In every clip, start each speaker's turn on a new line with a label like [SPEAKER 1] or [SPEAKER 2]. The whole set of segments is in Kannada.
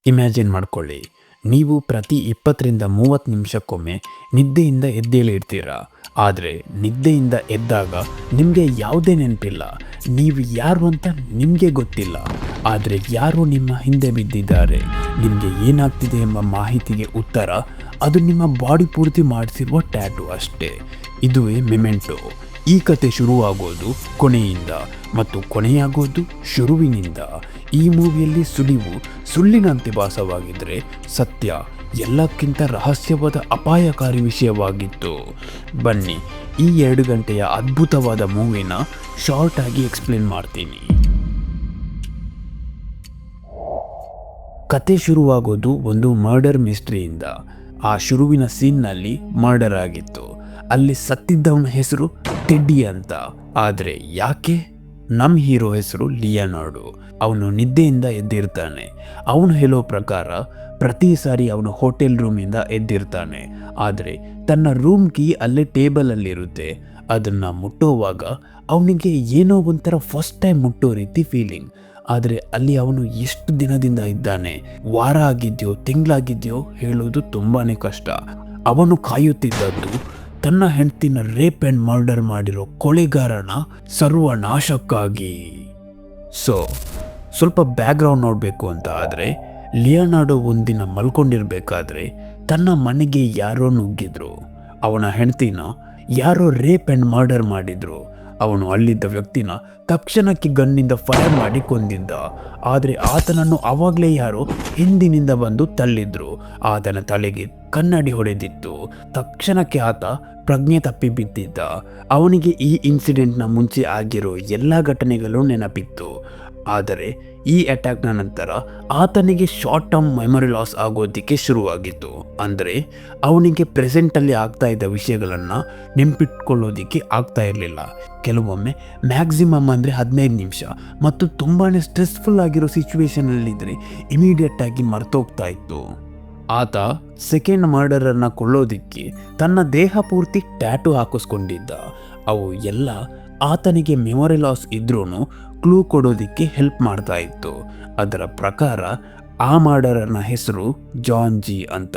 [SPEAKER 1] ಇಮ್ಯಾಜಿನ್ ಮಾಡ್ಕೊಳ್ಳಿ, ನೀವು ಪ್ರತಿ 20ರಿಂದ 30 ನಿಮಿಷಕ್ಕೊಮ್ಮೆ ನಿದ್ದೆಯಿಂದ ಎದ್ದೇಳಿರ್ತೀರ. ಆದರೆ ನಿದ್ದೆಯಿಂದ ಎದ್ದಾಗ ನಿಮಗೆ ಯಾವುದೇ ನೆನಪಿಲ್ಲ, ನೀವು ಯಾರು ಅಂತ ನಿಮಗೆ ಗೊತ್ತಿಲ್ಲ. ಆದರೆ ಯಾರು ನಿಮ್ಮ ಹಿಂದೆ ಬಿದ್ದಿದ್ದಾರೆ, ನಿಮಗೆ ಏನಾಗ್ತಿದೆ ಎಂಬ ಮಾಹಿತಿಗೆ ಉತ್ತರ ಅದು ನಿಮ್ಮ ಬಾಡಿ ಪೂರ್ತಿ ಮಾಡಿಸಿರುವ ಟ್ಯಾಟೂ ಅಷ್ಟೇ. ಇದುವೇ ಮೆಮೆಂಟೋ. ಈ ಕತೆ ಶುರುವಾಗೋದು ಕೊನೆಯಿಂದ ಮತ್ತು ಕೊನೆಯಾಗೋದು ಶುರುವಿನಿಂದ. ಈ ಮೂವಿಯಲ್ಲಿ ಸುಳಿವು ಸುಳ್ಳಿನಂತೆ ಭಾಸವಾಗಿದ್ದರೆ ಸತ್ಯ ಎಲ್ಲಕ್ಕಿಂತ ರಹಸ್ಯವಾದ ಅಪಾಯಕಾರಿ ವಿಷಯವಾಗಿತ್ತು. ಬನ್ನಿ ಈ 2 ಗಂಟೆಯ ಅದ್ಭುತವಾದ ಮೂವಿನ ಶಾರ್ಟ್ ಆಗಿ ಎಕ್ಸ್ಪ್ಲೇನ್ ಮಾಡ್ತೀನಿ. ಕತೆ ಶುರುವಾಗೋದು ಒಂದು ಮರ್ಡರ್ ಮಿಸ್ಟ್ರಿಯಿಂದ. ಆ ಶುರುವಿನ ಸೀನ್ನಲ್ಲಿ ಮರ್ಡರ್ ಆಗಿತ್ತು. ಅಲ್ಲಿ ಸತ್ತಿದ್ದವನ ಹೆಸರು ಟೆಡ್ಡಿ ಅಂತ. ಆದರೆ ಯಾಕೆ? ನಮ್ಮ ಹೀರೋ ಹೆಸರು ಲಿಯೋನಾರ್ಡೋ. ಅವನು ನಿದ್ದೆಯಿಂದ ಎದ್ದಿರ್ತಾನೆ. ಅವನು ಹೇಳೋ ಪ್ರಕಾರ ಪ್ರತಿ ಸಾರಿ ಅವನು ಹೋಟೆಲ್ ರೂಮಿಂದ ಎದ್ದಿರ್ತಾನೆ. ಆದರೆ ತನ್ನ ರೂಮ್ ಕೀ ಅಲ್ಲೇ ಟೇಬಲಲ್ಲಿರುತ್ತೆ. ಅದನ್ನು ಮುಟ್ಟೋವಾಗ ಅವನಿಗೆ ಏನೋ ಒಂಥರ ಫಸ್ಟ್ ಟೈಮ್ ಮುಟ್ಟೋ ರೀತಿ ಫೀಲಿಂಗ್. ಆದರೆ ಅಲ್ಲಿ ಅವನು ಎಷ್ಟು ದಿನದಿಂದ ಇದ್ದಾನೆ, ವಾರ ಆಗಿದೆಯೋ ತಿಂಗಳಾಗಿದೆಯೋ ಹೇಳೋದು ತುಂಬಾ ಕಷ್ಟ. ಅವನು ಕಾಯುತ್ತಿದ್ದದ್ದು ತನ್ನ ಹೆಂಡತಿನ ರೇಪ್ ಆ್ಯಂಡ್ ಮರ್ಡರ್ ಮಾಡಿರೋ ಕೊಲೆಗಾರನ ಸರ್ವನಾಶಕ್ಕಾಗಿ. ಸ್ವಲ್ಪ ಬ್ಯಾಕ್ಗ್ರೌಂಡ್ ನೋಡಬೇಕು ಅಂತ ಆದರೆ, ಲಿಯೋನಾರ್ಡೋ ಒಂದಿನ ಮಲ್ಕೊಂಡಿರ್ಬೇಕಾದ್ರೆ ತನ್ನ ಮನೆಗೆ ಯಾರೋ ನುಗ್ಗಿದ್ರು. ಅವನ ಹೆಂಡತಿನ ಯಾರೋ ರೇಪ್ ಆ್ಯಂಡ್ ಮರ್ಡರ್ ಮಾಡಿದ್ರು. ಅವನು ಅಲ್ಲಿದ್ದ ವ್ಯಕ್ತಿನ ತಕ್ಷಣಕ್ಕೆ ಗನ್ನಿಂದ ಫೈರ್ ಮಾಡಿ ಕೊಂದಿದ್ದ. ಆದರೆ ಆತನನ್ನು ಆವಾಗಲೇ ಯಾರೋ ಹಿಂದಿನಿಂದ ಬಂದು ತಳ್ಳಿದ್ರು. ಆತನ ತಲೆಗೆ ಕನ್ನಡಿ ಹೊಡೆದಿತ್ತು. ತಕ್ಷಣಕ್ಕೆ ಆತ ಪ್ರಜ್ಞೆ ತಪ್ಪಿ ಬಿದ್ದಿದ್ದ. ಅವನಿಗೆ ಈ ಇನ್ಸಿಡೆಂಟ್ನ ಮುಂಚೆ ಆಗಿರೋ ಎಲ್ಲ ಘಟನೆಗಳು ನೆನಪಿತ್ತು. ಆದರೆ ಈ ಅಟ್ಯಾಕ್ನ ನಂತರ ಆತನಿಗೆ ಶಾರ್ಟ್ ಟರ್ಮ್ ಮೆಮೊರಿ ಲಾಸ್ ಆಗೋದಕ್ಕೆ ಶುರುವಾಗಿತ್ತು. ಅಂದರೆ ಅವನಿಗೆ ಪ್ರೆಸೆಂಟಲ್ಲಿ ಆಗ್ತಾ ಇದ್ದ ವಿಷಯಗಳನ್ನು ನೆನಪಿಟ್ಕೊಳ್ಳೋದಕ್ಕೆ ಆಗ್ತಾ ಇರಲಿಲ್ಲ. ಕೆಲವೊಮ್ಮೆ ಮ್ಯಾಕ್ಸಿಮಮ್ ಅಂದರೆ 15 ನಿಮಿಷ ಮತ್ತು ತುಂಬಾ ಸ್ಟ್ರೆಸ್ಫುಲ್ ಆಗಿರೋ ಸಿಚುವೇಶನಲ್ಲಿದ್ದರೆ ಇಮಿಡಿಯೇಟಾಗಿ ಮರ್ತೋಗ್ತಾ ಇತ್ತು. ಆತ ಸೆಕೆಂಡ್ ಮರ್ಡರನ್ನು ಕೊಳ್ಳೋದಿಕ್ಕೆ ತನ್ನ ದೇಹ ಪೂರ್ತಿ ಟ್ಯಾಟೂ ಹಾಕಿಸ್ಕೊಂಡಿದ್ದ. ಅವು ಎಲ್ಲ ಆತನಿಗೆ ಮೆಮೊರಿ ಲಾಸ್ ಇದ್ರೂ ಕ್ಲೂ ಕೊಡೋದಕ್ಕೆ ಹೆಲ್ಪ್ ಮಾಡ್ತಾ ಇತ್ತು. ಅದರ ಪ್ರಕಾರ ಆ ಮರ್ಡರರ್ನ ಹೆಸರು ಜಾನ್ ಜಿ ಅಂತ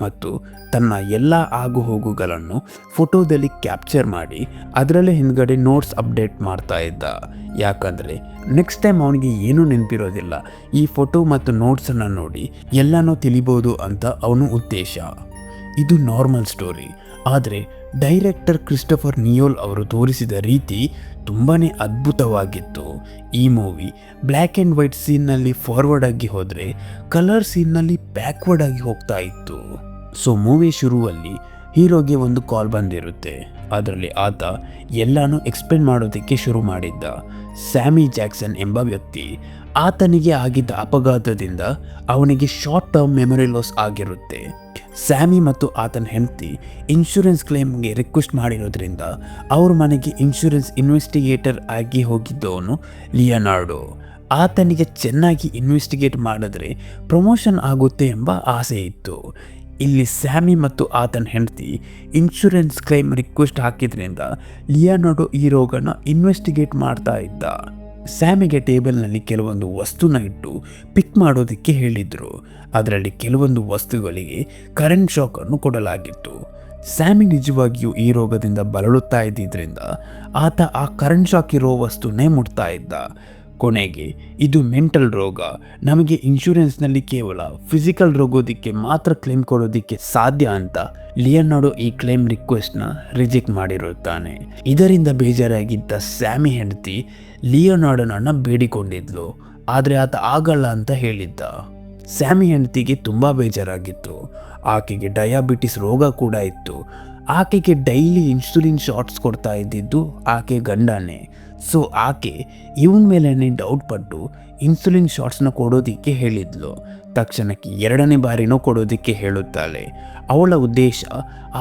[SPEAKER 1] ಮತ್ತು ತನ್ನ ಎಲ್ಲ ಆಗುಹೋಗುಗಳನ್ನು ಫೋಟೋದಲ್ಲಿ ಕ್ಯಾಪ್ಚರ್ ಮಾಡಿ ಅದರಲ್ಲೇ ಹಿಂದ್ಗಡೆ ನೋಟ್ಸ್ ಅಪ್ಡೇಟ್ ಮಾಡ್ತಾ ಇದ್ದ. ಯಾಕಂದರೆ ನೆಕ್ಸ್ಟ್ ಟೈಮ್ ಅವನಿಗೆ ಏನೂ ನೆನಪಿರೋದಿಲ್ಲ. ಈ ಫೋಟೋ ಮತ್ತು ನೋಟ್ಸನ್ನು ನೋಡಿ ಎಲ್ಲನೂ ತಿಳಿಬೋದು ಅಂತ ಅವನ ಉದ್ದೇಶ. ಇದು ನಾರ್ಮಲ್ ಸ್ಟೋರಿ. ಆದರೆ ಡೈರೆಕ್ಟರ್ ಕ್ರಿಸ್ಟೋಫರ್ ನಿಯೋಲ್ ಅವರು ತೋರಿಸಿದ ರೀತಿ ತುಂಬಾ ಅದ್ಭುತವಾಗಿತ್ತು. ಈ ಮೂವಿ ಬ್ಲ್ಯಾಕ್ ಆ್ಯಂಡ್ ವೈಟ್ ಸೀನ್ನಲ್ಲಿ ಫಾರ್ವರ್ಡ್ ಆಗಿ ಹೋದರೆ ಕಲರ್ ಸೀನ್ನಲ್ಲಿ ಬ್ಯಾಕ್ವರ್ಡ್ ಆಗಿ ಹೋಗ್ತಾ ಇತ್ತು. ಮೂವಿ ಶುರುವಲ್ಲಿ ಹೀರೋಗೆ ಒಂದು ಕಾಲ್ ಬಂದಿರುತ್ತೆ. ಅದರಲ್ಲಿ ಆತ ಎಲ್ಲನೂ ಎಕ್ಸ್ಪ್ಲೇನ್ ಮಾಡೋದಕ್ಕೆ ಶುರು ಮಾಡಿದ್ದ. ಸ್ಯಾಮಿ ಜಾಕ್ಸನ್ ಎಂಬ ವ್ಯಕ್ತಿ, ಆತನಿಗೆ ಆಗಿದ್ದ ಅಪಘಾತದಿಂದ ಅವನಿಗೆ ಶಾರ್ಟ್ ಟರ್ಮ್ ಮೆಮೊರಿ ಲಾಸ್ ಆಗಿರುತ್ತೆ. ಸ್ಯಾಮಿ ಮತ್ತು ಆತನ ಹೆಂಡತಿ ಇನ್ಶೂರೆನ್ಸ್ ಕ್ಲೇಮ್ಗೆ ರಿಕ್ವೆಸ್ಟ್ ಮಾಡಿರೋದ್ರಿಂದ ಅವ್ರ ಮನೆಗೆ ಇನ್ಶೂರೆನ್ಸ್ ಇನ್ವೆಸ್ಟಿಗೇಟರ್ ಆಗಿ ಹೋಗಿದ್ದವನು ಲಿಯೋನಾರ್ಡೋ. ಆತನಿಗೆ ಚೆನ್ನಾಗಿ ಇನ್ವೆಸ್ಟಿಗೇಟ್ ಮಾಡಿದ್ರೆ ಪ್ರಮೋಷನ್ ಆಗುತ್ತೆ ಎಂಬ ಆಸೆ ಇತ್ತು. ಇಲ್ಲಿ ಸ್ಯಾಮಿ ಮತ್ತು ಆತನ ಹೆಂಡತಿ ಇನ್ಶೂರೆನ್ಸ್ ಕ್ಲೈಮ್ ರಿಕ್ವೆಸ್ಟ್ ಹಾಕಿದ್ರಿಂದ ಲಿಯೋನಾರ್ಡೋ ಈ ರೋಗನ ಇನ್ವೆಸ್ಟಿಗೇಟ್ ಮಾಡ್ತಾ ಇದ್ದ. ಸ್ಯಾಮಿಗೆ ಟೇಬಲ್ನಲ್ಲಿ ಕೆಲವೊಂದು ವಸ್ತುನ ಇಟ್ಟು ಪಿಕ್ ಮಾಡೋದಕ್ಕೆ ಹೇಳಿದರು. ಅದರಲ್ಲಿ ಕೆಲವೊಂದು ವಸ್ತುಗಳಿಗೆ ಕರೆಂಟ್ ಶಾಕನ್ನು ಕೊಡಲಾಗಿತ್ತು. ಸ್ಯಾಮಿ ನಿಜವಾಗಿಯೂ ಈ ರೋಗದಿಂದ ಬಳಲುತ್ತಾ ಇದ್ದಿದ್ದರಿಂದ ಆತ ಆ ಕರೆಂಟ್ ಶಾಕ್ ಇರೋ ವಸ್ತುನೇ ಮುಟ್ತಾ ಇದ್ದ. ಕೊನೆಗೆ ಇದು ಮೆಂಟಲ್ ರೋಗ, ನಮಗೆ ಇನ್ಶೂರೆನ್ಸ್ನಲ್ಲಿ ಕೇವಲ ಫಿಸಿಕಲ್ ರೋಗೋದಕ್ಕೆ ಮಾತ್ರ ಕ್ಲೇಮ್ ಕೊಡೋದಕ್ಕೆ ಸಾಧ್ಯ ಅಂತ ಲಿಯೋನಾರ್ಡೋ ಈ ಕ್ಲೇಮ್ ರಿಕ್ವೆಸ್ಟ್ನ ರಿಜೆಕ್ಟ್ ಮಾಡಿರುತ್ತಾನೆ. ಇದರಿಂದ ಬೇಜಾರಾಗಿದ್ದ ಸ್ಯಾಮಿ ಹೆಂಡತಿ ಲಿಯೋನಾರ್ಡೋನನ್ನು ಬೇಡಿಕೊಂಡಿದ್ಲು. ಆದರೆ ಆತ ಆಗಲ್ಲ ಅಂತ ಹೇಳಿದ್ದ. ಸ್ಯಾಮಿ ಹೆಂಡತಿಗೆ ತುಂಬ ಬೇಜಾರಾಗಿತ್ತು. ಆಕೆಗೆ ಡಯಾಬಿಟಿಸ್ ರೋಗ ಕೂಡ ಇತ್ತು. ಆಕೆಗೆ ಡೈಲಿ ಇನ್ಸುಲಿನ್ ಶಾಟ್ಸ್ ಕೊಡ್ತಾ ಇದ್ದಿದ್ದು ಆಕೆ ಗಂಡನೇ. ಆಕೆ ಇವನ ಮೇಲೇ ಡೌಟ್ ಪಟ್ಟು ಇನ್ಸುಲಿನ್ ಶಾಟ್ಸ್ನ ಕೊಡೋದಕ್ಕೆ ಹೇಳಿದ್ಲು. ತಕ್ಷಣಕ್ಕೆ 2ನೇ ಬಾರಿನೂ ಕೊಡೋದಕ್ಕೆ ಹೇಳುತ್ತಾಳೆ. ಅವಳ ಉದ್ದೇಶ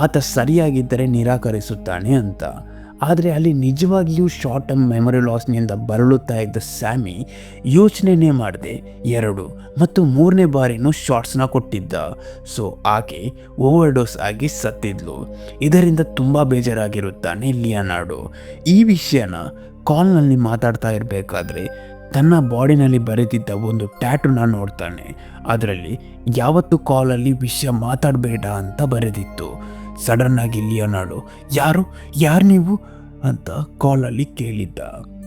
[SPEAKER 1] ಆತ ಸರಿಯಾಗಿದ್ದರೆ ನಿರಾಕರಿಸುತ್ತಾನೆ ಅಂತ. ಆದರೆ ಅಲ್ಲಿ ನಿಜವಾಗಿಯೂ ಶಾರ್ಟ್ ಟರ್ಮ್ ಮೆಮೊರಿ ಲಾಸ್ನಿಂದ ಬರಳುತ್ತಾ ಇದ್ದ ಸ್ಯಾಮಿ ಯೋಚನೆನೇ ಮಾಡದೆ 2 ಮತ್ತು 3ನೇ ಬಾರಿನೂ ಶಾರ್ಟ್ಸ್ನ ಕೊಟ್ಟಿದ್ದ. ಆಕೆ ಓವರ್ಡೋಸ್ ಆಗಿ ಸತ್ತಿದ್ಲು. ಇದರಿಂದ ತುಂಬ ಬೇಜಾರಾಗಿರುತ್ತಾನೆ ಲಿಯೋನಾರ್ಡೋ. ಈ ವಿಷಯನ ಕಾಲ್ನಲ್ಲಿ ಮಾತಾಡ್ತಾ ಇರಬೇಕಾದ್ರೆ ತನ್ನ ಬಾಡಿನಲ್ಲಿ ಬರೆದಿದ್ದ ಒಂದು ಟ್ಯಾಟೂನ ನೋಡ್ತಾನೆ. ಅದರಲ್ಲಿ ಯಾವತ್ತು ಕಾಲಲ್ಲಿ ವಿಷಯ ಮಾತಾಡಬೇಡ ಅಂತ ಬರೆದಿತ್ತು. ಸಡನ್ನಾಗಿ ಲಿಯೋನಾರ್ಡೋ ಯಾರು ನೀವು ಅಂತ ಕಾಲಲ್ಲಿ ಕೇಳಿದ್ದ.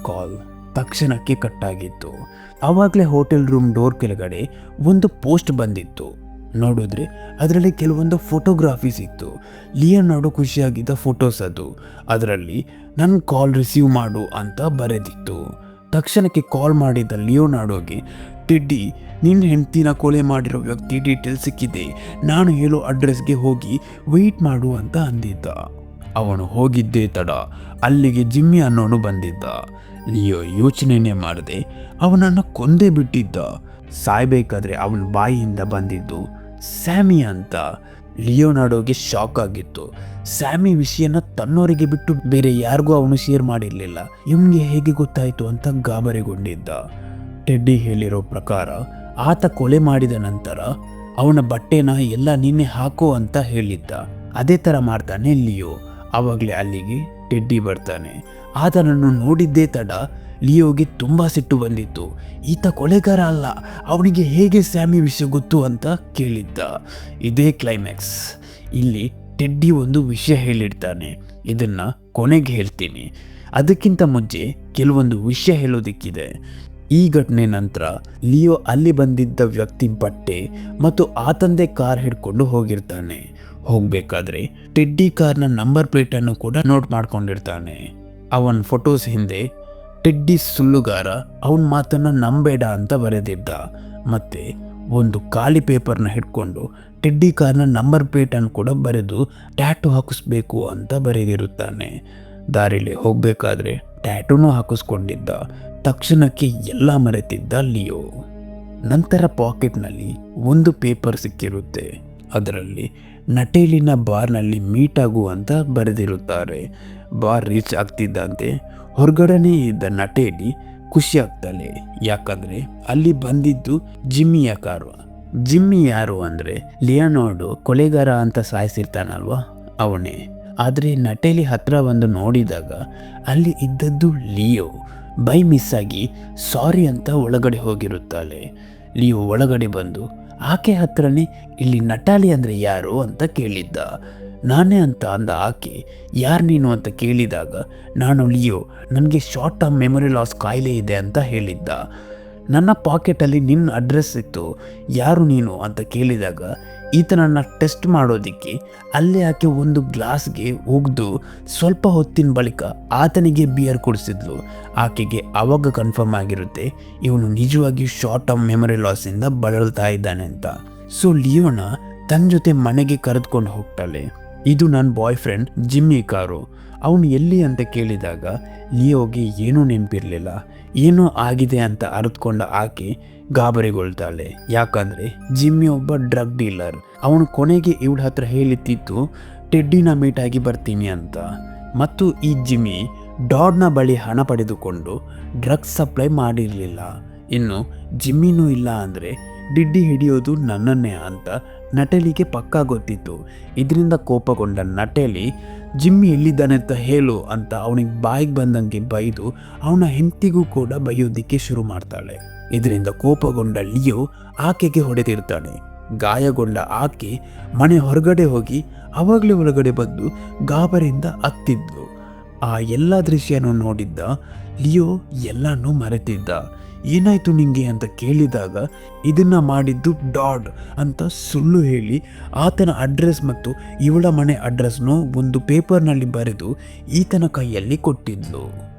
[SPEAKER 1] ಕಾಲ್ ತಕ್ಷಣಕ್ಕೆ ಕಟ್ಟಾಗಿತ್ತು. ಆವಾಗಲೇ ಹೋಟೆಲ್ ರೂಮ್ ಡೋರ್ ಕೆಳಗಡೆ ಒಂದು ಪೋಸ್ಟ್ ಬಂದಿತ್ತು. ನೋಡಿದ್ರೆ ಅದರಲ್ಲಿ ಕೆಲವೊಂದು ಫೋಟೋಗ್ರಾಫೀಸ್ ಇತ್ತು. ಲಿಯೋನಾರ್ಡೋ ಖುಷಿಯಾಗಿದ್ದ ಫೋಟೋಸ್ ಅದು. ಅದರಲ್ಲಿ ನನ್ನ ಕಾಲ್ ರಿಸೀವ್ ಮಾಡು ಅಂತ ಬರೆದಿತ್ತು. ತಕ್ಷಣಕ್ಕೆ ಕಾಲ್ ಮಾಡಿದ್ದ ಲಿಯೋನಾರ್ಡೋಗೆ, ಟೆಡ್ಡಿ, ನಿನ್ನ ಹೆಂಡತಿನ ಕೊಲೆ ಮಾಡಿರೋ ವ್ಯಕ್ತಿ ಡೀಟೇಲ್ ಸಿಕ್ಕಿದೆ, ನಾನು ಹೇಳೋ ಅಡ್ರೆಸ್ಗೆ ಹೋಗಿ ವೆಯ್ಟ್ ಮಾಡು ಅಂತ ಅಂದಿದ್ದ. ಅವನು ಹೋಗಿದ್ದೇ ತಡ ಅಲ್ಲಿಗೆ ಜಿಮ್ಮಿ ಅನ್ನೋನು ಬಂದಿದ್ದ. ಲಿಯೋ ಯೋಚನೆನೇ ಮಾಡದೆ ಅವನನ್ನು ಕೊಂದೇ ಬಿಟ್ಟಿದ್ದ. ಸಾಯ್ಬೇಕಾದ್ರೆ ಅವನ ಬಾಯಿಯಿಂದ ಬಂದಿದ್ದು ಸ್ಯಾಮಿ ಅಂತ. ಲಿಯೋನಾರ್ಡೋಗೆ ಶಾಕ್ ಆಗಿತ್ತು. ಸ್ಯಾಮಿ ವಿಷಯನ ತನ್ನವರಿಗೆ ಬಿಟ್ಟು ಬೇರೆ ಯಾರಿಗೂ ಅವನು ಶೇರ್ ಮಾಡಿರಲಿಲ್ಲ. ಇವನಿಗೆ ಹೇಗೆ ಗೊತ್ತಾಯಿತು ಅಂತ ಗಾಬರಿಗೊಂಡಿದ್ದ. ಟೆಡ್ಡಿ ಹೇಳಿರೋ ಪ್ರಕಾರ ಆತ ಕೊಲೆ ಮಾಡಿದ ನಂತರ ಅವನ ಬಟ್ಟೆನ ಎಲ್ಲ ನಿನ್ನೆ ಹಾಕೋ ಅಂತ ಹೇಳಿದ್ದ. ಅದೇ ಥರ ಮಾಡ್ತಾನೆ ಲಿಯೋ. ಆವಾಗಲೇ ಅಲ್ಲಿಗೆ ಟೆಡ್ಡಿ ಬರ್ತಾನೆ. ಆತನನ್ನು ನೋಡಿದ್ದೇ ತಡ ಲಿಯೋಗೆ ತುಂಬ ಸಿಟ್ಟು ಬಂದಿತ್ತು. ಈತ ಕೊಲೆಗಾರ ಅಲ್ಲ, ಅವನಿಗೆ ಹೇಗೆ ಸ್ಯಾಮಿ ವಿಷಯ ಗೊತ್ತು ಅಂತ ಕೇಳಿದ್ದ. ಇದೇ ಕ್ಲೈಮ್ಯಾಕ್ಸ್. ಇಲ್ಲಿ ಟೆಡ್ಡಿ ಒಂದು ವಿಷಯ ಹೇಳಿರ್ತಾನೆ. ಇದನ್ನ ಕೊನೆಗೆ ಹೇಳ್ತೀನಿ. ಅದಕ್ಕಿಂತ ಮುಂಚೆ ಕೆಲವೊಂದು ವಿಷಯ ಹೇಳೋದಿಕ್ಕಿದೆ. ಈ ಘಟನೆ ನಂತರ ಲಿಯೋ ಅಲ್ಲಿ ಬಂದಿದ್ದ ವ್ಯಕ್ತಿ ಬಟ್ಟೆ ಮತ್ತು ಆತಂದೆ ಕಾರ್ ಹಿಡ್ಕೊಂಡು ಹೋಗಿರ್ತಾನೆ. ಹೋಗ್ಬೇಕಾದ್ರೆ ಟೆಡ್ಡಿ ಕಾರ್ನ ನಂಬರ್ ಪ್ಲೇಟನ್ನು ಕೂಡ ನೋಟ್ ಮಾಡ್ಕೊಂಡಿರ್ತಾನೆ. ಅವನ ಫೋಟೋಸ್ ಹಿಂದೆ ಟೆಡ್ಡಿ ಸುಳ್ಳುಗಾರ, ಅವನ ಮಾತನ್ನು ನಂಬೇಡ ಅಂತ ಬರೆದಿದ್ದ. ಮತ್ತೆ ಒಂದು ಖಾಲಿ ಪೇಪರ್ನ ಹಿಡ್ಕೊಂಡು ಟೆಡ್ಡಿ ಕಾರ್ನ ನಂಬರ್ ಪ್ಲೇಟನ್ನು ಕೂಡ ಬರೆದು ಟ್ಯಾಟೂ ಹಾಕಿಸ್ಬೇಕು ಅಂತ ಬರೆದಿರುತ್ತಾನೆ. ದಾರಿಲಿ ಹೋಗ್ಬೇಕಾದ್ರೆ ಟ್ಯಾಟೂನು ಹಾಕಿಸ್ಕೊಂಡಿದ್ದ. ತಕ್ಷಣಕ್ಕೆ ಎಲ್ಲ ಮರೆತಿದ್ದ ಲಿಯೋ. ನಂತರ ಪಾಕೆಟ್ನಲ್ಲಿ ಒಂದು ಪೇಪರ್ ಸಿಕ್ಕಿರುತ್ತೆ. ಅದರಲ್ಲಿ ನಟೇಲಿನ ಬಾರ್ನಲ್ಲಿ ಮೀಟ್ ಆಗು ಅಂತ ಬರೆದಿರುತ್ತಾರೆ. ಬಾರ್ ರೀಚ್ ಆಗ್ತಿದ್ದಂತೆ ಹೊರಗಡೆನೇ ಇದ್ದ ನಟೇಲಿ ಖುಷಿ ಆಗ್ತಾಳೆ. ಯಾಕಂದ್ರೆ ಅಲ್ಲಿ ಬಂದಿದ್ದು ಜಿಮ್ಮಿಯ ಕಾರು. ಜಿಮ್ಮಿ ಯಾರು ಅಂದ್ರೆ ಲಿಯೋನಾರ್ಡೋ ಕೊಲೆಗಾರ ಅಂತ ಸಾಯಿಸಿರ್ತಾನಲ್ವಾ, ಅವನೇ. ಆದರೆ ನಟೇಲಿ ಹತ್ರ ಬಂದು ನೋಡಿದಾಗ ಅಲ್ಲಿ ಇದ್ದದ್ದು ಲಿಯೋ. ಬೈ ಮಿಸ್ ಆಗಿ ಸಾರಿ ಅಂತ ಒಳಗಡೆ ಹೋಗಿರುತ್ತಾಳೆ. ಲಿಯೋ ಒಳಗಡೆ ಬಂದು ಆಕೆ ಹತ್ರನೇ ಇಲ್ಲಿ ನಟಾಲಿ ಅಂದರೆ ಯಾರು ಅಂತ ಕೇಳಿದ್ದ. ನಾನೇ ಅಂತ ಅಂದ ಆಕೆ. ಯಾರು ನೀನು ಅಂತ ಕೇಳಿದಾಗ ನಾನು ಲಿಯೋ, ನನಗೆ ಶಾರ್ಟ್ ಟರ್ಮ್ ಮೆಮೊರಿ ಲಾಸ್ ಕಾಯಿಲೆ ಇದೆ ಅಂತ ಹೇಳಿದ್ದ. ನನ್ನ ಪಾಕೆಟಲ್ಲಿ ನಿನ್ನ ಅಡ್ರೆಸ್ ಇತ್ತು, ಯಾರು ನೀನು ಅಂತ ಕೇಳಿದಾಗ ಈತನನ್ನು ಟೆಸ್ಟ್ ಮಾಡೋದಕ್ಕೆ ಅಲ್ಲೇ ಆಕೆ ಒಂದು ಗ್ಲಾಸ್ಗೆ ಒಗ್ದು ಸ್ವಲ್ಪ ಹೊತ್ತಿನ ಬಳಿಕ ಆತನಿಗೆ ಬಿಯರ್ ಕುಡಿಸಿದ್ಲು. ಆಕೆಗೆ ಆವಾಗ ಕನ್ಫರ್ಮ್ ಆಗಿರುತ್ತೆ ಇವನು ನಿಜವಾಗಿಯೂ ಶಾರ್ಟ್ ಟರ್ಮ್ ಮೆಮೊರಿ ಲಾಸಿಂದ ಬಳಲ್ತಾ ಇದ್ದಾನೆ ಅಂತ. ಸೊ ಲಿಯೋನ ತನ್ನ ಜೊತೆ ಮನೆಗೆ ಕರೆದುಕೊಂಡು ಹೋಗ್ತಾಳೆ. ಇದು ನನ್ನ ಬಾಯ್ ಫ್ರೆಂಡ್ ಜಿಮ್ಮಿ ಕಾರು, ಅವನು ಎಲ್ಲಿ ಅಂತ ಕೇಳಿದಾಗ ಲಿಯೋಗೆ ಏನೂ ನೆನಪಿರಲಿಲ್ಲ. ಏನೋ ಆಗಿದೆ ಅಂತ ಅರಿತುಕೊಂಡ ಆಕೆ ಗಾಬರಿಗೊಳ್ತಾಳೆ. ಯಾಕಂದರೆ ಜಿಮ್ಮಿ ಒಬ್ಬ ಡ್ರಗ್ ಡೀಲರ್. ಅವನು ಕೊನೆಗೆ ಇವಳ ಹತ್ರ ಹೇಳಿತ್ತಿತ್ತು ಟೆಡ್ಡಿನ ಮೀಟಾಗಿ ಬರ್ತೀನಿ ಅಂತ. ಮತ್ತು ಈ ಜಿಮ್ಮಿ ಡಾಡ್ನ ಬಳಿ ಹಣ ಪಡೆದುಕೊಂಡು ಡ್ರಗ್ಸ್ ಸಪ್ಲೈ ಮಾಡಿರಲಿಲ್ಲ. ಇನ್ನು ಜಿಮ್ಮಿನೂ ಇಲ್ಲ ಅಂದರೆ ಡಿಡ್ಡಿ ಹಿಡಿಯೋದು ನನ್ನನ್ನೇ ಅಂತ ನಟೇಲಿಗೆ ಪಕ್ಕಾ ಗೊತ್ತಿತ್ತು. ಇದರಿಂದ ಕೋಪಗೊಂಡ ನಟೇಲಿ ಜಿಮ್ಮಿ ಎಲ್ಲಿದ್ದಾನೆ ಅಂತ ಹೇಳು ಅಂತ ಅವನಿಗೆ ಬಾಯಿಗೆ ಬಂದಂಗೆ ಬೈದು ಅವನ ಹೆಂಡತಿಗೂ ಕೂಡ ಬೈಯೋದಿಕ್ಕೆ ಶುರು ಮಾಡ್ತಾಳೆ. ಇದರಿಂದ ಕೋಪಗೊಂಡ ಲಿಯೋ ಆಕೆಗೆ ಹೊಡೆದಿರ್ತಾನೆ. ಗಾಯಗೊಂಡ ಆಕೆ ಮನೆ ಹೊರಗಡೆ ಹೋಗಿ ಅವಾಗಲೇ ಒಳಗಡೆ ಬಂದು ಗಾಬರಿಯಿಂದ ಅತ್ತಿದ್ಲು. ಆ ಎಲ್ಲ ದೃಶ್ಯನೂ ನೋಡಿದ್ದ ಲಿಯೋ ಎಲ್ಲನೂ ಮರೆತಿದ್ದ. ಏನಾಯ್ತು ನಿಂಗೆ ಅಂತ ಕೇಳಿದಾಗ ಇದನ್ನ ಮಾಡಿದ್ದು ಡಾಡ್ ಅಂತ ಸುಳ್ಳು ಹೇಳಿ ಆತನ ಅಡ್ರೆಸ್ ಮತ್ತು ಇವಳ ಮನೆ ಅಡ್ರೆಸ್ನು ಒಂದು ಪೇಪರ್ನಲ್ಲಿ ಬರೆದು ಈತನ ಕೈಯಲ್ಲಿ ಕೊಟ್ಟಿದ್ಲು.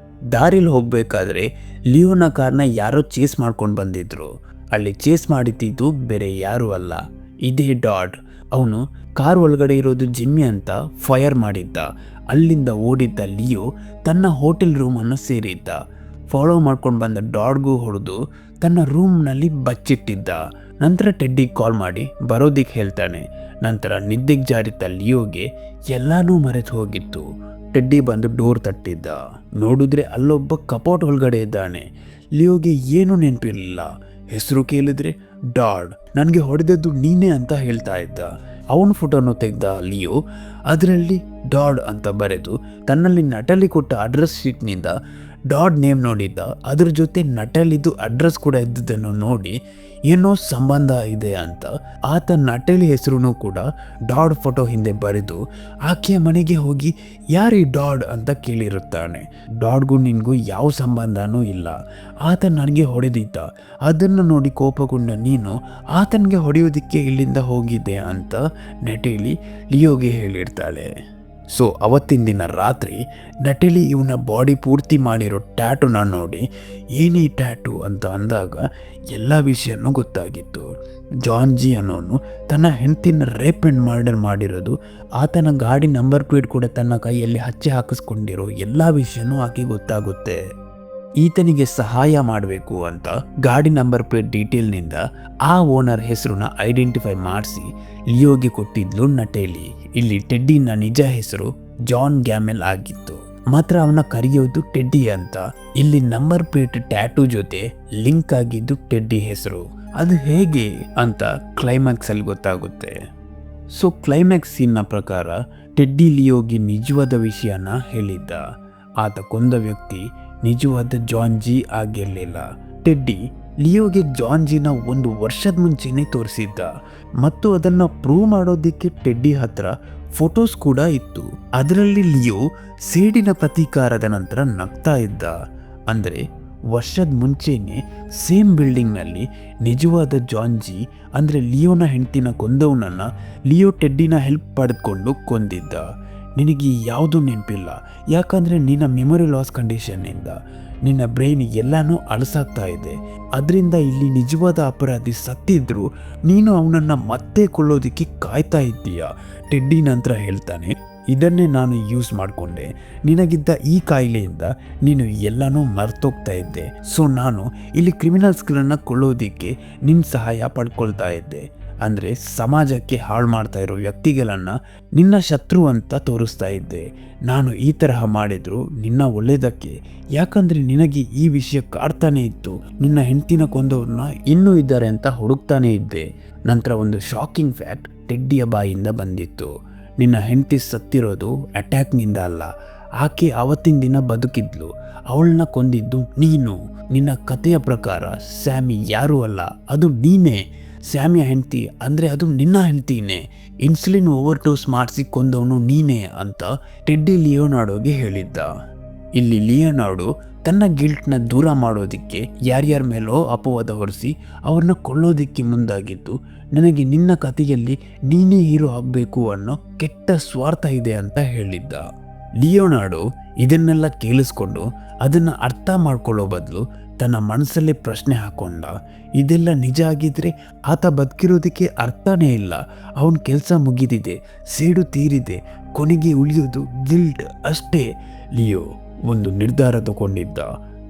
[SPEAKER 1] ದಾರಿಲಿ ಹೋಗ್ಬೇಕಾದ್ರೆ ಲಿಯೋನ ಕಾರ್ನ ಯಾರೋ ಚೇಸ್ ಮಾಡ್ಕೊಂಡು ಬಂದಿದ್ರು. ಅಲ್ಲಿ ಚೇಸ್ ಮಾಡಿದ್ದು ಬೇರೆ ಯಾರೂ ಅಲ್ಲ, ಇದೇ ಡಾಡ್. ಅವನು ಕಾರ್ ಒಳಗಡೆ ಇರೋದು ಜಿಮ್ಮಿ ಅಂತ ಫೈರ್ ಮಾಡಿದ್ದ. ಅಲ್ಲಿಂದ ಓಡಿದ್ದ ಲಿಯೋ ತನ್ನ ಹೋಟೆಲ್ ರೂಮನ್ನು ಸೇರಿದ್ದ. ಫಾಲೋ ಮಾಡ್ಕೊಂಡು ಬಂದ ಡಾಡ್ಗೂ ಹೊಡೆದು ತನ್ನ ರೂಮ್ನಲ್ಲಿ ಬಚ್ಚಿಟ್ಟಿದ್ದ. ನಂತರ ಟೆಡ್ಡಿಗೆ ಕಾಲ್ ಮಾಡಿ ಬರೋದಿಕ್ಕೆ ಹೇಳ್ತಾನೆ. ನಂತರ ನಿದ್ದೆಗೆ ಜಾರಿದ್ದ ಲಿಯೋಗೆ ಎಲ್ಲನೂ ಮರೆತು ಹೋಗಿತ್ತು. ಟೆಡ್ಡಿ ಬಂದು ಡೋರ್ ತಟ್ಟಿದ್ದ. ನೋಡಿದ್ರೆ ಅಲ್ಲೊಬ್ಬ ಕಪೋಟ್ ಒಳಗಡೆ ಇದ್ದಾನೆ. ಲಿಯೋಗೆ ಏನೂ ನೆನಪಿರಲಿಲ್ಲ. ಹೆಸರು ಕೇಳಿದ್ರೆ ಡಾಡ್, ನನಗೆ ಹೊಡೆದದ್ದು ನೀನೇ ಅಂತ ಹೇಳ್ತಾ ಇದ್ದ. ಅವನ ಫೋಟೋನು ತೆಗೆದ ಲಿಯೋ. ಅದರಲ್ಲಿ ಡಾಡ್ ಅಂತ ಬರೆದು ತನ್ನಲ್ಲಿ ನಟಲಿ ಕೊಟ್ಟ ಅಡ್ರೆಸ್ ಶೀಟ್ನಿಂದ ಡಾಡ್ ನೇಮ್ ನೋಡಿದ್ದ. ಅದ್ರ ಜೊತೆ ನಟಲಿದು ಅಡ್ರೆಸ್ ಕೂಡ ಇದ್ದುದನ್ನು ನೋಡಿ ಏನೋ ಸಂಬಂಧ ಇದೆ ಅಂತ ಆತ ನಟಲಿ ಹೆಸರು ಕೂಡ ಡಾಡ್ ಫೋಟೋ ಹಿಂದೆ ಬರೆದು ಆಕೆಯ ಮನೆಗೆ ಹೋಗಿ ಯಾರೀ ಡಾಡ್ ಅಂತ ಕೇಳಿರುತ್ತಾನೆ. ಡಾಡ್ಗೂ ನಿನ್ಗೂ ಯಾವ ಸಂಬಂಧನೂ ಇಲ್ಲ, ಆತ ನನಗೆ ಹೊಡೆದಿದ್ದ, ಅದನ್ನು ನೋಡಿ ಕೋಪಗೊಂಡ ನೀನು ಆತನಿಗೆ ಹೊಡೆಯೋದಕ್ಕೆ ಇಲ್ಲಿಂದ ಹೋಗಿದ್ದೆ ಅಂತ ನಟೇಲಿ ಲಿಯೋಗೆ ಹೇಳಿರ್ತಾಳೆ. ಸೊ ಅವತ್ತಿನ ದಿನ ರಾತ್ರಿ ನಟೇಲಿ ಇವನ ಬಾಡಿ ಪೂರ್ತಿ ಮಾಡಿರೋ ಟ್ಯಾಟುನ ನೋಡಿ ಏನೇ ಟ್ಯಾಟು ಅಂತ ಅಂದಾಗ ಎಲ್ಲ ವಿಷಯನೂ ಗೊತ್ತಾಗಿತ್ತು. ಜಾನ್ ಜಿ ಅನ್ನೋನು ತನ್ನ ಹೆಂಡತಿನ ರೇಪ್ ಆ್ಯಂಡ್ ಮರ್ಡರ್ ಮಾಡಿರೋದು, ಆತನ ಗಾಡಿ ನಂಬರ್ ಪ್ಲೇಟ್ ಕೂಡ ತನ್ನ ಕೈಯಲ್ಲಿ ಹಚ್ಚಿ ಹಾಕಿಸ್ಕೊಂಡಿರೋ ಎಲ್ಲ ವಿಷಯನೂ ಆಕೆ ಗೊತ್ತಾಗುತ್ತೆ. ಈತನಿಗೆ ಸಹಾಯ ಮಾಡಬೇಕು ಅಂತ ಗಾಡಿ ನಂಬರ್ ಪ್ಲೇಟ್ ಡೀಟೇಲ್ನಿಂದ ಆ ಓನರ್ ಹೆಸರನ್ನ ಐಡೆಂಟಿಫೈ ಮಾಡಿಸಿ ಲಿಯೋಗೆ ಕೊಟ್ಟಿದ್ಲು ನಟೇಲಿ. ಇಲ್ಲಿ ಟೆಡ್ಡಿನ ನಿಜ ಹೆಸರು ಜಾನ್ ಗ್ಯಾಮೆಲ್ ಆಗಿತ್ತು, ಮಾತ್ರ ಅವನ ಕರೆಯೋದು ಟೆಡ್ಡಿ ಅಂತ. ಇಲ್ಲಿ ನಂಬರ್ ಪ್ಲೇಟ್ ಟ್ಯಾಟೂ ಜೊತೆ ಲಿಂಕ್ ಆಗಿದ್ದು ಟೆಡ್ಡಿ ಹೆಸರು. ಅದು ಹೇಗೆ ಅಂತ ಕ್ಲೈಮ್ಯಾಕ್ಸ್ ಅಲ್ಲಿ ಗೊತ್ತಾಗುತ್ತೆ. ಸೊ ಕ್ಲೈಮ್ಯಾಕ್ಸ್ ಸೀನ್ನ ಪ್ರಕಾರ ಟೆಡ್ಡಿ ಲಿಯೋಗೆ ನಿಜವಾದ ವಿಷಯನ ಹೇಳಿದ್ದ. ಆತ ಕೊಂದ ವ್ಯಕ್ತಿ ನಿಜವಾದ ಜಾನ್ ಜಿ ಆಗಿರಲಿಲ್ಲ. ಟೆಡ್ಡಿ ಲಿಯೋಗೆ ಜಾನ್ ಜಿನ 1 ವರ್ಷದ ಮುಂಚೆನೇ ತೋರಿಸಿದ್ದ ಮತ್ತು ಅದನ್ನು ಪ್ರೂವ್ ಮಾಡೋದಕ್ಕೆ ಟೆಡ್ಡಿ ಹತ್ರ ಫೋಟೋಸ್ ಕೂಡ ಇತ್ತು. ಅದರಲ್ಲಿ ಲಿಯೋ ಸೇಡಿನ ಪ್ರತೀಕಾರದ ನಂತರ ನಗ್ತಾ ಇದ್ದ. ಅಂದರೆ ವರ್ಷದ ಮುಂಚೆನೇ ಸೇಮ್ ಬಿಲ್ಡಿಂಗ್ನಲ್ಲಿ ನಿಜವಾದ ಜಾನ್ ಜಿ ಅಂದರೆ ಲಿಯೋನ ಹೆಂಡತಿನ ಕೊಂದವನನ್ನು ಲಿಯೋ ಟೆಡ್ಡಿನ ಹೆಲ್ಪ್ ಪಡೆದುಕೊಂಡು ಕೊಂದಿದ್ದ. ನಿನಗೆ ಯಾವುದೂ ನೆನಪಿಲ್ಲ, ಯಾಕಂದರೆ ನಿನ್ನ ಮೆಮೊರಿ ಲಾಸ್ ಕಂಡೀಷನ್ನಿಂದ ನಿನ್ನ ಬ್ರೈನ್ ಎಲ್ಲನೂ ಅಳಸಾಗ್ತಾ ಇದೆ. ಅದರಿಂದ ಇಲ್ಲಿ ನಿಜವಾದ ಅಪರಾಧಿ ಸತ್ತಿದ್ರು ನೀನು ಅವನನ್ನು ಮತ್ತೆ ಕೊಲ್ಲೋದಕ್ಕೆ ಕಾಯ್ತಾ ಇದ್ದೀಯ. ಟೆಡ್ಡಿ ನಂತರ ಹೇಳ್ತಾನೆ, ಇದನ್ನೇ ನಾನು ಯೂಸ್ ಮಾಡಿಕೊಂಡೆ. ನಿನಗಿದ್ದ ಈ ಕಾಯಿಲೆಯಿಂದ ನೀನು ಎಲ್ಲನೂ ಮರ್ತೋಗ್ತಾ ಇದ್ದೆ. ಸೊ ನಾನು ಇಲ್ಲಿ ಕ್ರಿಮಿನಲ್ಸ್ಗಳನ್ನು ಕೊಲ್ಲೋದಕ್ಕೆ ನಿನ್ನ ಸಹಾಯ ಪಡ್ಕೊಳ್ತಾ ಇದ್ದೆ. ಅಂದರೆ ಸಮಾಜಕ್ಕೆ ಹಾಳು ಮಾಡ್ತಾ ಇರೋ ವ್ಯಕ್ತಿಗಳನ್ನು ನಿನ್ನ ಶತ್ರು ಅಂತ ತೋರಿಸ್ತಾ ಇದ್ದೆ. ನಾನು ಈ ತರಹ ಮಾಡಿದ್ರು ನಿನ್ನ ಒಳ್ಳೆಯದಕ್ಕೆ, ಯಾಕಂದರೆ ನಿನಗೆ ಈ ವಿಷಯ ಕಾಡ್ತಾನೆ ಇತ್ತು. ನಿನ್ನ ಹೆಂಡತಿನ ಕೊಂದವ್ರನ್ನ ಇನ್ನೂ ಇದ್ದಾರೆ ಅಂತ ಹುಡುಕ್ತಾನೆ ಇದ್ದೆ. ನಂತರ ಒಂದು ಶಾಕಿಂಗ್ ಫ್ಯಾಕ್ಟ್ ಟೆಡ್ಡಿಯ ಬಾಯಿಂದ ಬಂದಿತ್ತು. ನಿನ್ನ ಹೆಂಡತಿ ಸತ್ತಿರೋದು ಅಟ್ಯಾಕ್ನಿಂದ ಅಲ್ಲ, ಆಕೆ ಆವತ್ತಿನ ದಿನ ಬದುಕಿದ್ಲು, ಅವಳನ್ನ ಕೊಂದಿದ್ದು ನೀನು. ನಿನ್ನ ಕಥೆಯ ಪ್ರಕಾರ ಸ್ಯಾಮಿ ಯಾರೂ ಅಲ್ಲ, ಅದು ನೀನೇ. ಸ್ಯಾಮಿಯ ಹೆಂಡತಿ ಅಂದರೆ ಅದು ನಿನ್ನ ಹೆಂಡತಿನೇ. ಇನ್ಸುಲಿನ್ ಓವರ್ ಡೋಸ್ ಮಾಡಿಸಿ ಕೊಂದವನು ನೀನೇ ಅಂತ ಟೆಡ್ಡಿ ಲಿಯೋನಾರ್ಡೋಗೆ ಹೇಳಿದ್ದ. ಇಲ್ಲಿ ಲಿಯೋನಾರ್ಡೋ ತನ್ನ ಗಿಲ್ಟ್ನ ದೂರ ಮಾಡೋದಕ್ಕೆ ಯಾರ್ಯಾರ ಮೇಲೋ ಅಪವಾದ ಹೊರಿಸಿ ಅವ್ರನ್ನ ಕೊಳ್ಳೋದಕ್ಕೆ ಮುಂದಾಗಿದ್ದು, ನನಗೆ ನಿನ್ನ ಕಥೆಯಲ್ಲಿ ನೀನೇ ಹೀರೋ ಆಗಬೇಕು ಅನ್ನೋ ಕೆಟ್ಟ ಸ್ವಾರ್ಥ ಇದೆ ಅಂತ ಹೇಳಿದ್ದ. ಲಿಯೋನಾರ್ಡೋ ಇದನ್ನೆಲ್ಲ ಕೇಳಿಸ್ಕೊಂಡು ಅದನ್ನು ಅರ್ಥ ಮಾಡ್ಕೊಳ್ಳೋ ಬದಲು ತನ್ನ ಮನಸ್ಸಲ್ಲೇ ಪ್ರಶ್ನೆ ಹಾಕೊಂಡ. ಇದೆಲ್ಲ ನಿಜ ಆಗಿದ್ರೆ ಆತ ಬದುಕಿರೋದಕ್ಕೆ ಅರ್ಥನೇ ಇಲ್ಲ. ಅವನ ಕೆಲಸ ಮುಗಿದಿದೆ, ಸೇಡು ತೀರಿದೆ, ಕೊನೆಗೆ ಉಳಿಯೋದು ಗಿಲ್ಟ್ ಅಷ್ಟೇ. ಲಿಯೋ ಒಂದು ನಿರ್ಧಾರ ತಗೊಂಡಿದ್ದ.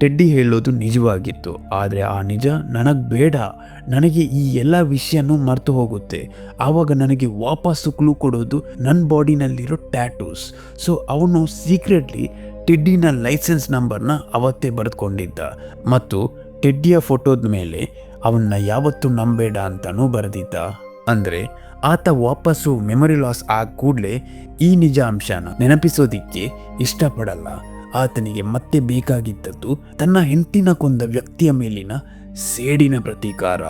[SPEAKER 1] ಟೆಡ್ಡಿ ಹೇಳೋದು ನಿಜವಾಗಿತ್ತು, ಆದರೆ ಆ ನಿಜ ನನಗೆ ಬೇಡ. ನನಗೆ ಈ ಎಲ್ಲ ವಿಷಯನೂ ಮರೆತು ಹೋಗುತ್ತೆ. ಆವಾಗ ನನಗೆ ವಾಪಸ್ಸು ಕ್ಲೂ ಕೊಡೋದು ನನ್ನ ಬಾಡಿನಲ್ಲಿರೋ ಟ್ಯಾಟೂಸ್. ಸೊ ಅವನು ಸೀಕ್ರೆಟ್ಲಿ ಟೆಡ್ಡಿನ ಲೈಸೆನ್ಸ್ ನಂಬರ್ನ ಅವತ್ತೇ ಬರೆದುಕೊಂಡಿದ್ದ ಮತ್ತು ಟೆಡ್ಡಿಯ ಫೋಟೋದ ಮೇಲೆ ಅವನ್ನ ಯಾವತ್ತೂ ನಂಬೇಡ ಅಂತಲೂ ಬರೆದಿದ್ದ. ಅಂದರೆ ಆತ ವಾಪಸ್ಸು ಮೆಮೊರಿ ಲಾಸ್ ಆದ ಕೂಡಲೇ ಈ ನಿಜ ಅಂಶನ ನೆನಪಿಸೋದಿಕ್ಕೆ ಇಷ್ಟಪಡಲ್ಲ. ಆತನಿಗೆ ಮತ್ತೆ ಬೇಕಾಗಿದ್ದದ್ದು ತನ್ನ ಹೆಂಡತಿನ ಕೊಂದ ವ್ಯಕ್ತಿಯ ಮೇಲಿನ ಸೇಡಿನ ಪ್ರತೀಕಾರ.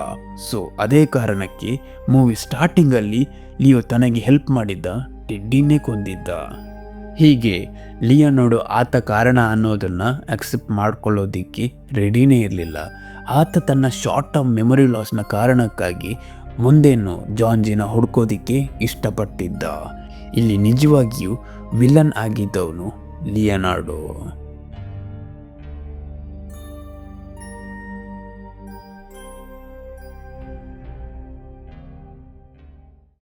[SPEAKER 1] ಸೊ ಅದೇ ಕಾರಣಕ್ಕೆ ಮೂವಿ ಸ್ಟಾರ್ಟಿಂಗಲ್ಲಿ ಲಿಯೋ ತನಗೆ ಹೆಲ್ಪ್ ಮಾಡಿದ್ದ ಟೆಡ್ಡಿನೇ ಕೊಂದಿದ್ದ. ಹೀಗೆ ಲಿಯೋನಾರ್ಡೋ ಆತ ಕಾರಣ ಅನ್ನೋದನ್ನು ಅಕ್ಸೆಪ್ಟ್ ಮಾಡ್ಕೊಳ್ಳೋದಿಕ್ಕೆ ರೆಡಿನೇ ಇರಲಿಲ್ಲ. ಆತ ತನ್ನ ಶಾರ್ಟ್ ಟರ್ಮ್ ಮೆಮೊರಿ ಲಾಸ್ನ ಕಾರಣಕ್ಕಾಗಿ ಮುಂದೇನು ಜಾನ್ ಜಿನ ಹುಡ್ಕೋದಿಕ್ಕೆ ಇಷ್ಟಪಟ್ಟಿದ್ದ. ಇಲ್ಲಿ ನಿಜವಾಗಿಯೂ ವಿಲನ್ ಆಗಿದ್ದವನು ಲಿಯೋನಾರ್ಡೋ.